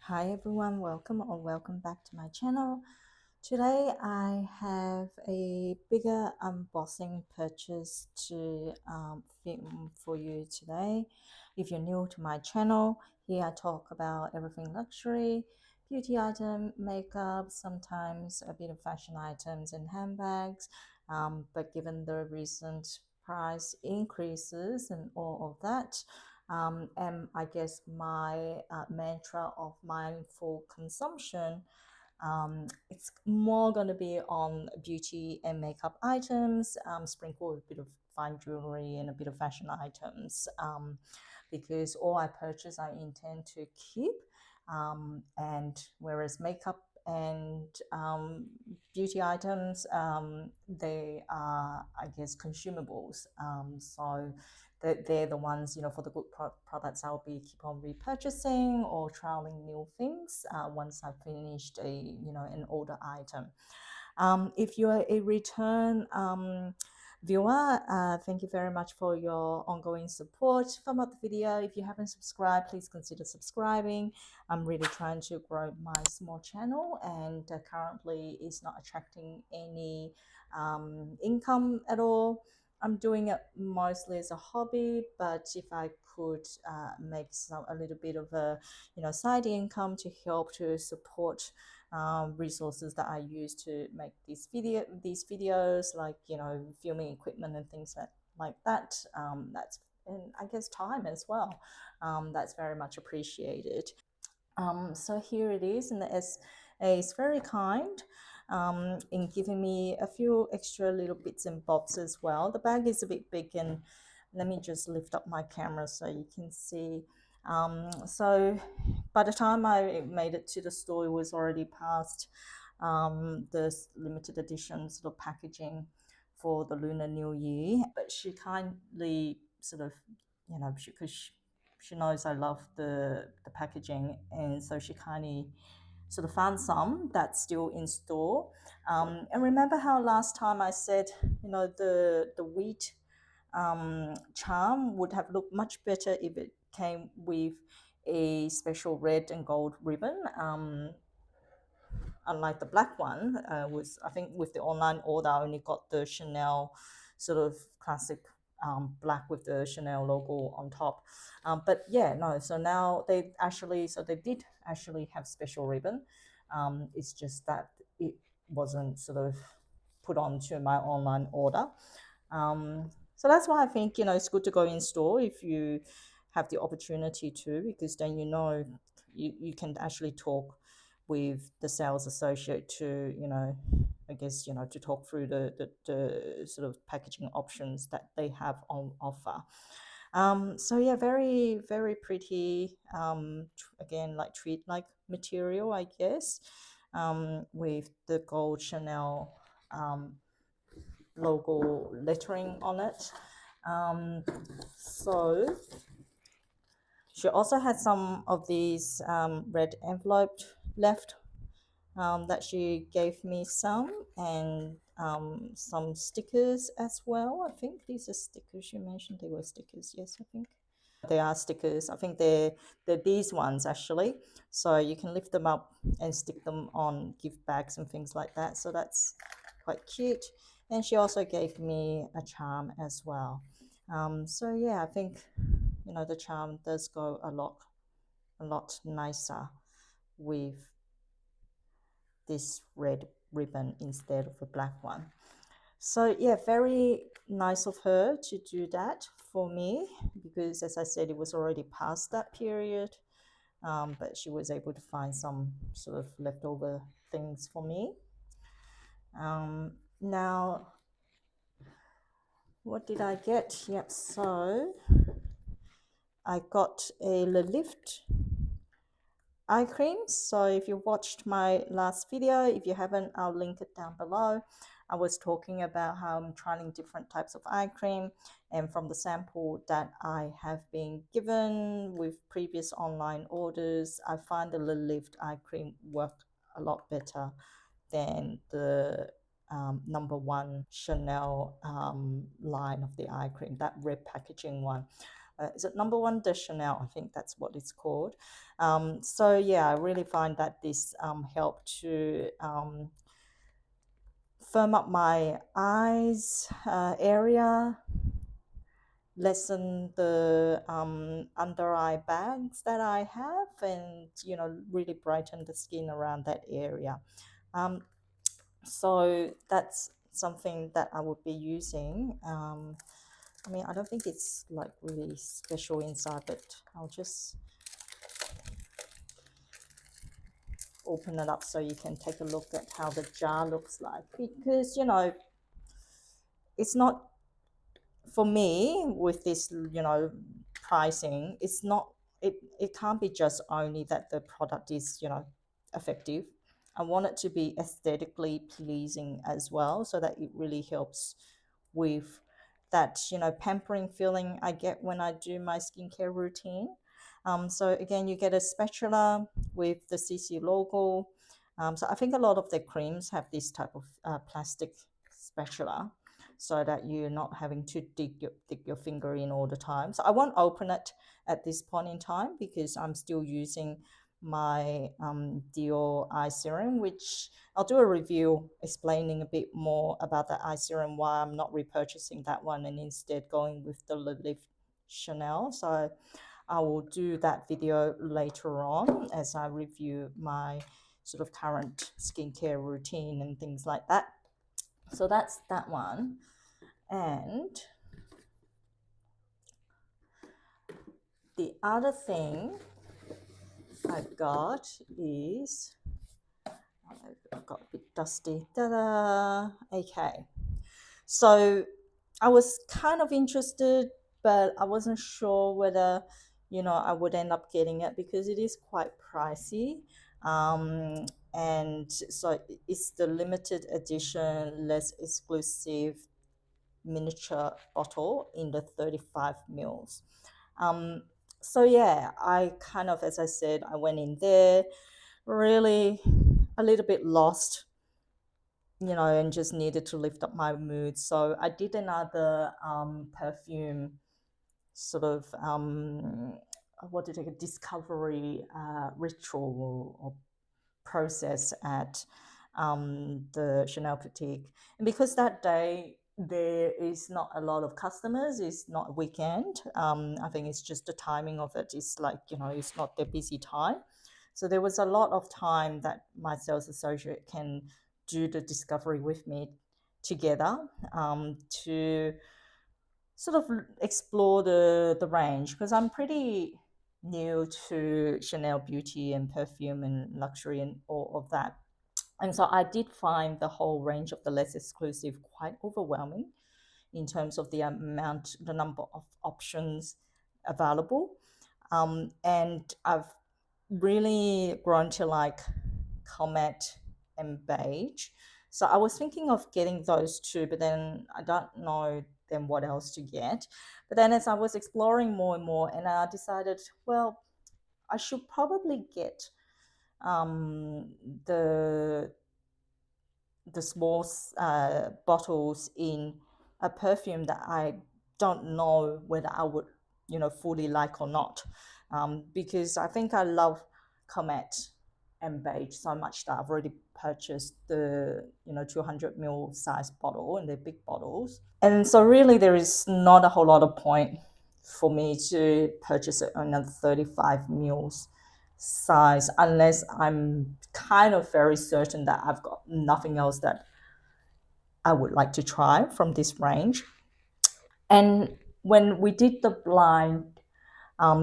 Hi everyone, welcome or welcome back to my channel. Today I have a bigger unboxing purchase to film for you today. If you're new to my channel, here I talk about everything luxury, beauty item, makeup, sometimes a bit of fashion items and handbags. But given the recent price increases and all of that, and I guess my mantra of mindful consumption, it's more going to be on beauty and makeup items, sprinkled with a bit of fine jewelry and a bit of fashion items, because all I purchase I intend to keep, and whereas makeup and beauty items, they are, I guess, consumables. So they're the ones, for the good products I'll be keep on repurchasing or trialing new things once I've finished an older item. If you're a return viewer, thank you very much for your ongoing support. From the video, if you haven't subscribed, please consider subscribing. I'm really trying to grow my small channel, and currently it's not attracting any income at all. I'm doing it mostly as a hobby, but if I could make a little bit of a side income to help to support resources that I use to make these videos, like filming equipment and things like that. That's, and I guess time as well. That's very much appreciated. So here it is, and it's very kind in giving me a few extra little bits and bobs as well. The bag is a bit big, and let me just lift up my camera so you can see. So by the time I made it to the store, it was already past the limited edition sort of packaging for the Lunar New Year. But she kindly sort of, because she knows I love the packaging, and so she kindly sort of found some that's still in store. And remember how last time I said, the wheat charm would have looked much better if it came with a special red and gold ribbon. Unlike the black one, was, I think, with the online order, I only got the Chanel sort of classic black with the Chanel logo on top. But yeah, no. So now they did actually have special ribbon. It's just that it wasn't sort of put onto my online order. So that's why I think it's good to go in store if you have the opportunity to, because then you can actually talk with the sales associate to I guess to talk through the sort of packaging options that they have on offer. So yeah, very very pretty, again, like treat like material, I guess, with the gold Chanel logo lettering on it. So she also had some of these red envelope left, that she gave me some, and some stickers as well. I think these are stickers. She mentioned they were stickers. Yes, I think they are stickers. I think they're these ones actually. So you can lift them up and stick them on gift bags and things like that. So that's quite cute. And she also gave me a charm as well. So yeah, I think the charm does go a lot nicer with this red ribbon instead of a black one. So yeah, very nice of her to do that for me, because as I said, it was already past that period. But she was able to find some sort of leftover things for me. Now, what did I get? Yep, so I got a Le Lift eye cream. So if you watched my last video, if you haven't, I'll link it down below. I was talking about how I'm trying different types of eye cream, and from the sample that I have been given with previous online orders, I find the Lil Lift eye cream worked a lot better than the #1 Chanel line of the eye cream, that red packaging one. is it number one de Chanel? I think that's what it's called. So yeah, I really find that this helped to firm up my eyes area, lessen the under eye bags that I have, and really brighten the skin around that area. Um, so that's something that I would be using. I mean, I don't think it's like really special inside, but I'll just open it up so you can take a look at how the jar looks like, because it's not, for me, with this pricing, it's not, it can't be just only that the product is effective. I want it to be aesthetically pleasing as well, so that it really helps with that pampering feeling I get when I do my skincare routine. So again, you get a spatula with the CC logo. So I think a lot of the creams have this type of plastic spatula, so that you're not having to dig your finger in all the time. So I won't open it at this point in time, because I'm still using my Dior eye serum, which I'll do a review explaining a bit more about the eye serum, why I'm not repurchasing that one and instead going with the Live Chanel. So I will do that video later on as I review my sort of current skincare routine and things like that. So that's that one. And the other thing I've got is, I've got a bit dusty. Ta-da! Okay. So I was kind of interested, but I wasn't sure whether, I would end up getting it, because it is quite pricey. And so it's the limited edition, less exclusive miniature bottle in the 35 mils. So yeah, I kind of, as I said, I went in there really a little bit lost, and just needed to lift up my mood. So I did another perfume sort of what did I get, discovery ritual or process at the Chanel boutique. And because that day there is not a lot of customers, it's not a weekend, I think it's just the timing of it is like, it's not their busy time. So there was a lot of time that my sales associate can do the discovery with me together, to sort of explore the range, because I'm pretty new to Chanel beauty and perfume and luxury and all of that. And so I did find the whole range of the less exclusive quite overwhelming in terms of the number of options available. And I've really grown to like Comet and Beige. So I was thinking of getting those two, but then I don't know then what else to get. But then as I was exploring more and more, and I decided, well, I should probably get um, the the small bottles in a perfume that I don't know whether I would, fully like or not, because I think I love Comet and Beige so much that I've already purchased the 200 ml size bottle, and they're big bottles. And so really there is not a whole lot of point for me to purchase it on a 35 mils size, unless I'm kind of very certain that I've got nothing else that I would like to try from this range. And when we did the blind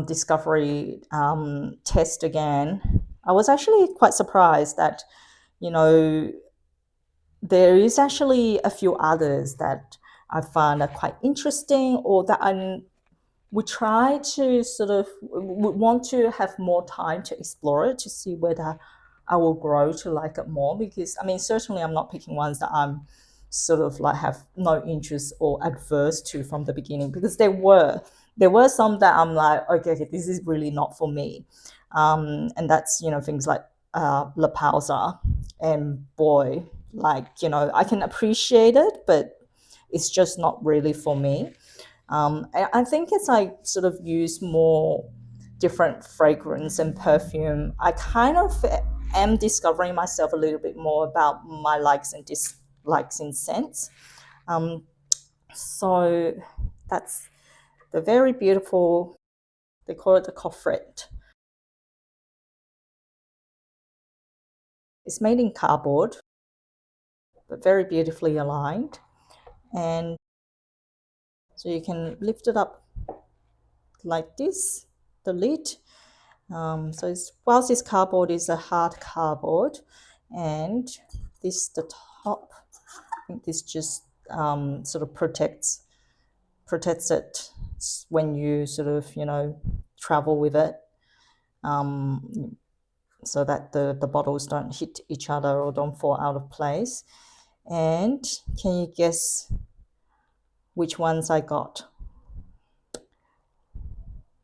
discovery test again, I was actually quite surprised that, there is actually a few others that I find are quite interesting, or that I would try to sort of would want to have more time to explore it, to see whether I will grow to like it more. Because I mean, certainly I'm not picking ones that I'm sort of like have no interest or adverse to from the beginning, because there were some that I'm like, okay, this is really not for me. And that's things like La Pausa, and boy, like I can appreciate it, but it's just not really for me. I think as I sort of use more different fragrance and perfume, I kind of am discovering myself a little bit more about my likes and dislikes in scents. Um, so that's the very beautiful, they call it the coffret. It's made in cardboard, but very beautifully aligned. And so you can lift it up like this, the lid. So whilst this cardboard is a hard cardboard, and this the top, I think this just sort of protects it when you sort of travel with it, so that the bottles don't hit each other or don't fall out of place. And can you guess which ones I got?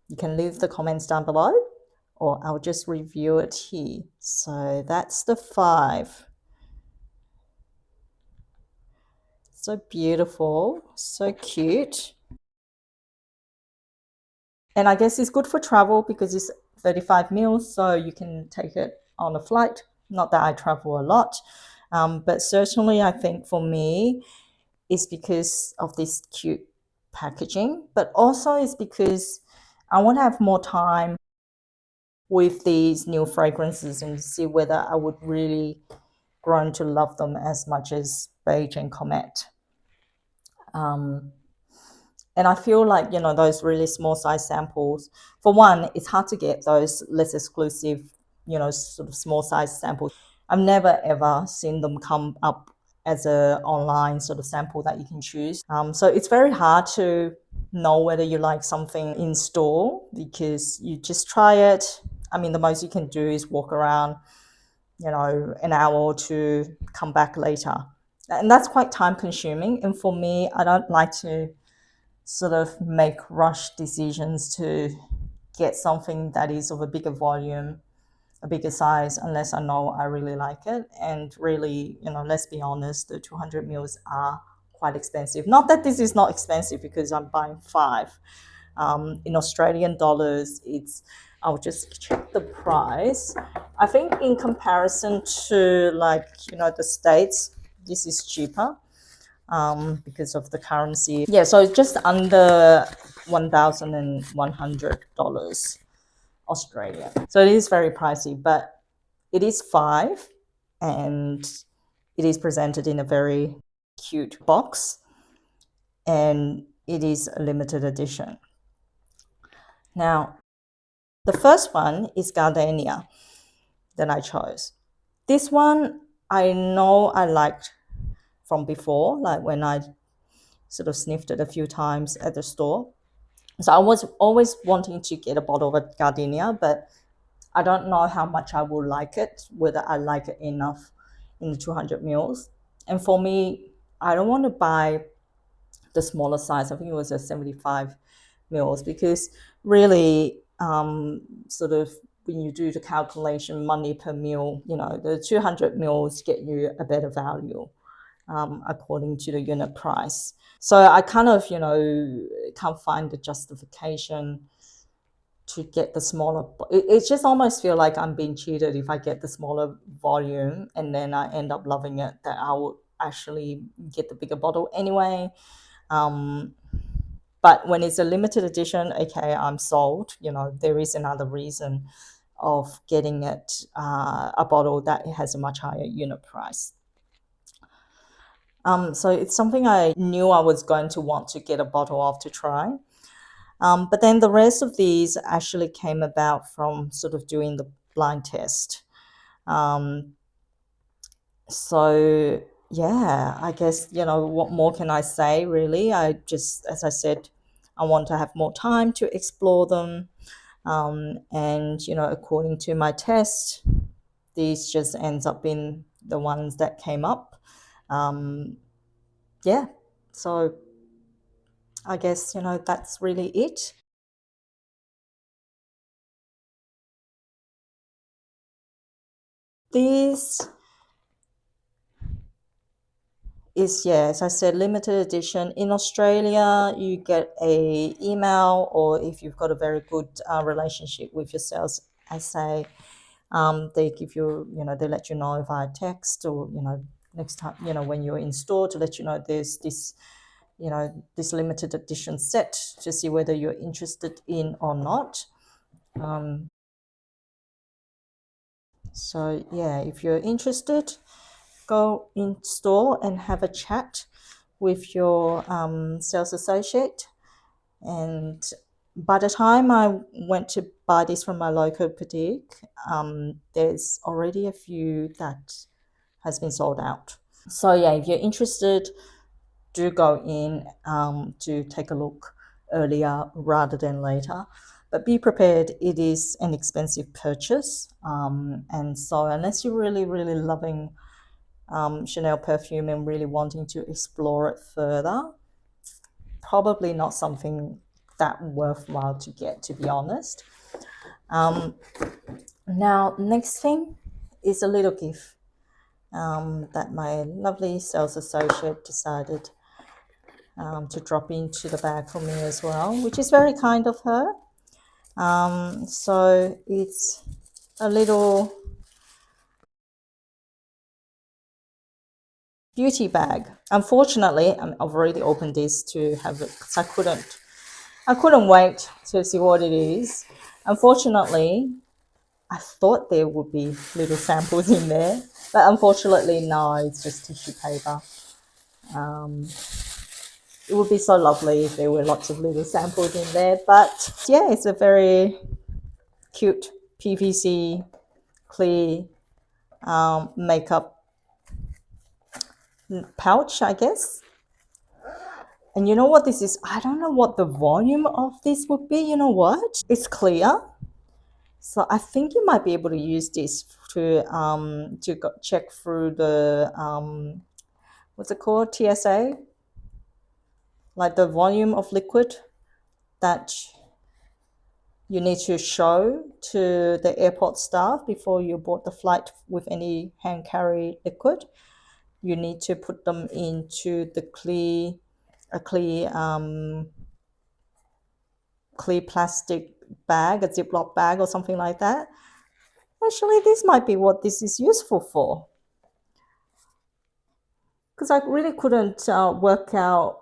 You can leave the comments down below, or I'll just review it here. So that's the 5. So beautiful, so cute. And I guess it's good for travel because it's 35 mils, so you can take it on a flight. Not that I travel a lot, but certainly I think for me, it's because of this cute packaging, but also it's because I want to have more time with these new fragrances and see whether I would really grown to love them as much as Beige and Comet. And I feel like, those really small size samples, for one, it's hard to get those less exclusive, sort of small size samples. I've never ever seen them come up as a online sort of sample that you can choose. So it's very hard to know whether you like something in store because you just try it. I mean, the most you can do is walk around, an hour or two, come back later. And that's quite time consuming. And for me, I don't like to sort of make rush decisions to get something that is of a bigger volume, a bigger size, unless I know I really like it. And really, let's be honest, the 200 mils are quite expensive. Not that this is not expensive because I'm buying 5. In Australian dollars, I'll just check the price. I think in comparison to the States, this is cheaper because of the currency. Yeah, so it's just under $1,100 Australian. So it is very pricey, but it is 5 and it is presented in a very cute box and it is a limited edition. Now, the first one is Gardenia that I chose. This one I know I liked from before, like when I sort of sniffed it a few times at the store. So I was always wanting to get a bottle of Gardenia, but I don't know how much I will like it, whether I like it enough in the 200 mils. And for me, I don't want to buy the smaller size. I think it was a 75 mils because really sort of when you do the calculation money per mil, the 200 mils get you a better value according to the unit price. So I kind of can't find the justification to get the smaller. It just almost feel like I'm being cheated if I get the smaller volume and then I end up loving it, that I would actually get the bigger bottle anyway. But when it's a limited edition, okay, I'm sold. There is another reason of getting it, a bottle that has a much higher unit price. So it's something I knew I was going to want to get a bottle of to try. But then the rest of these actually came about from sort of doing the blind test. So yeah, I guess, what more can I say really? I just, as I said, I want to have more time to explore them. And, according to my test, these just ends up being the ones that came up. Yeah, so I guess, that's really it. This is, yeah, as I said, limited edition. In Australia, you get a email, or if you've got a very good relationship with your sales SA, they give you, they let you know via text, or next time, when you're in store, to let you know there's this, this limited edition set, to see whether you're interested in or not. So yeah, if you're interested, go in store and have a chat with your sales associate. And by the time I went to buy this from my local boutique, there's already a few that has been sold out. So yeah, if you're interested, do go in to take a look earlier rather than later. But be prepared, it is an expensive purchase. And so unless you're really, really loving Chanel perfume and really wanting to explore it further, probably not something that worthwhile to get, to be honest. Now, next thing is a little gift that my lovely sales associate decided to drop into the bag for me as well, which is very kind of her. So it's a little beauty bag. Unfortunately, I've already opened this to have it because I couldn't wait to see what it is. Unfortunately, I thought there would be little samples in there, but unfortunately, no, it's just tissue paper. It would be so lovely if there were lots of little samples in there, but yeah, it's a very cute PVC clear makeup pouch, I guess. And you know what this is? I don't know what the volume of this would be. You know what? It's clear. So I think you might be able to use this to check through the what's it called, TSA, like the volume of liquid that you need to show to the airport staff before you board the flight with any hand carry liquid. You need to put them into the clear plastic bag, a Ziploc bag or something like that. Actually, this might be what this is useful for. Because I really couldn't work out,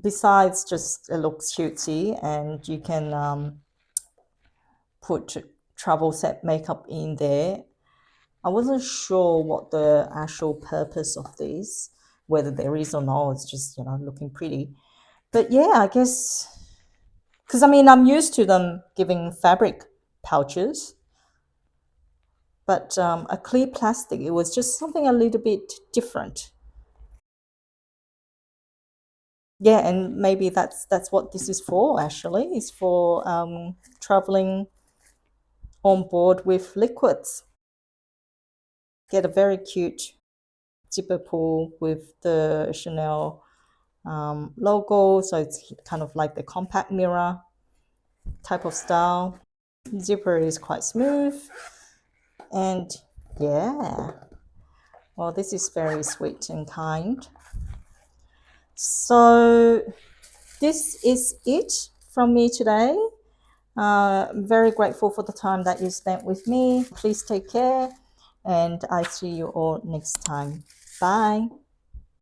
besides just it looks cutesy and you can put travel set makeup in there. I wasn't sure what the actual purpose of this, whether there is or not. It's just, looking pretty. But yeah, I guess, because I mean, I'm used to them giving fabric pouches, but a clear plastic, it was just something a little bit different. Yeah, and maybe that's what this is for, actually. It's for traveling on board with liquids. Get a very cute zipper pull with the Chanel logo. So it's kind of like the compact mirror type of style. Zipper is quite smooth. And yeah, well, this is very sweet and kind. So this is it from me today. I'm very grateful for the time that you spent with me. Please take care, and I see you all next time. Bye.